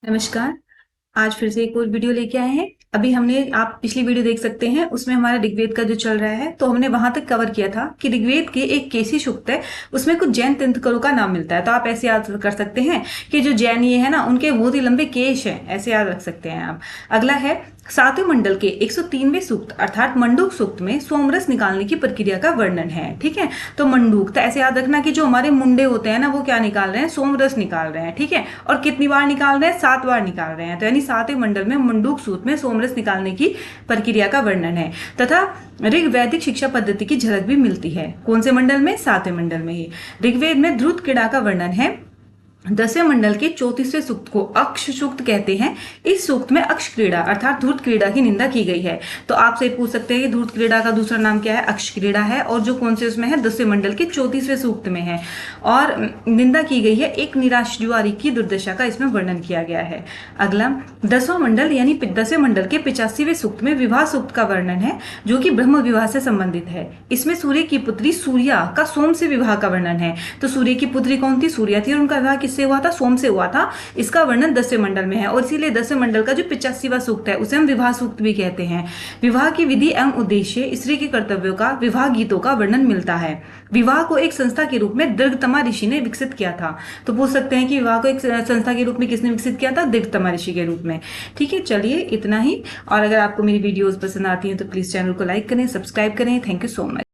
नमस्कार। आज फिर से एक और वीडियो लेके आए हैं। अभी हमने आप पिछली वीडियो देख सकते हैं, उसमें हमारा ऋग्वेद का जो चल रहा है, तो हमने वहां तक कवर किया था कि ऋग्वेद के एक केसी सूक्त है, उसमें कुछ जैन तीर्थंकरों का नाम मिलता है। तो आप ऐसे याद कर सकते हैं कि जो जैन ये है ना, उनके बहुत ही लंबे केश हैं, ऐसे याद रख सकते हैं आप। अगला है सातवें मंडल के 103वें सूक्त अर्थात मंडूक सूक्त में सोमरस निकालने की प्रक्रिया का वर्णन है। ठीक है, तो मंडूक तो ऐसे याद रखना कि जो हमारे मुंडे होते हैं ना, वो क्या निकाल रहे हैं, सोमरस निकाल रहे हैं। ठीक है, और कितनी बार निकाल रहे हैं, 7 बार निकाल रहे हैं। तो यानी सातवें मंडल में मंडूक सूक्त में सोमरस निकालने की प्रक्रिया का वर्णन है तथा ऋग वैदिक शिक्षा पद्धति की झलक भी मिलती है। कौन से मंडल में, सातवें मंडल में ही। ऋग्वेद में ध्रुत क्रीड़ा का वर्णन है। 10वें मंडल के 34वें सूक्त को अक्ष सूक्त कहते हैं। इस सूक्त में अक्ष क्रीड़ा अर्थात धूर्त क्रीड़ा की निंदा की गई है। तो आपसे पूछ सकते हैं कि धूर्त क्रीड़ा का दूसरा नाम क्या है, अक्ष क्रीड़ा है, और जो कौन से उसमें है, 10वें मंडल के 34वें सूक्त में है। और निंदा की गई है एक निराश जुआरी की दुर्दशा का इसमें वर्णन किया गया है। अगला 10वां मंडल यानी 10वें मंडल के 85वें सूक्त में विवाह सूक्त का वर्णन है, जो कि ब्रह्म विवाह से संबंधित है। इसमें सूर्य की पुत्री सूर्या का सोम से विवाह का वर्णन है। तो सूर्य की पुत्री कौन थी, सूर्या थी, और उनका विवाह किससे हुआ था, सोम से हुआ था। इसका वर्णन 10वें मंडल में है, और इसीलिए 10वें मंडल का जो 85वां सूक्त है उसे हम विवाह सूक्त भी कहते हैं। विवाह की विधि एवं उद्देश्य, स्त्री के कर्तव्यों का, विवाह गीतों का वर्णन मिलता है। विवाह को एक संस्था के रूप में दीर्घतमा ऋषि ने विकसित किया था। तो पूछ सकते हैं कि विवाह को एक संस्था के रूप में किसने विकसित किया था, दीर्घतमा ऋषि के रूप में। ठीक है, चलिए इतना ही। और अगर आपको मेरी वीडियोस पसंद आती हैं तो प्लीज चैनल को लाइक करें, सब्सक्राइब करें। Thank you so much.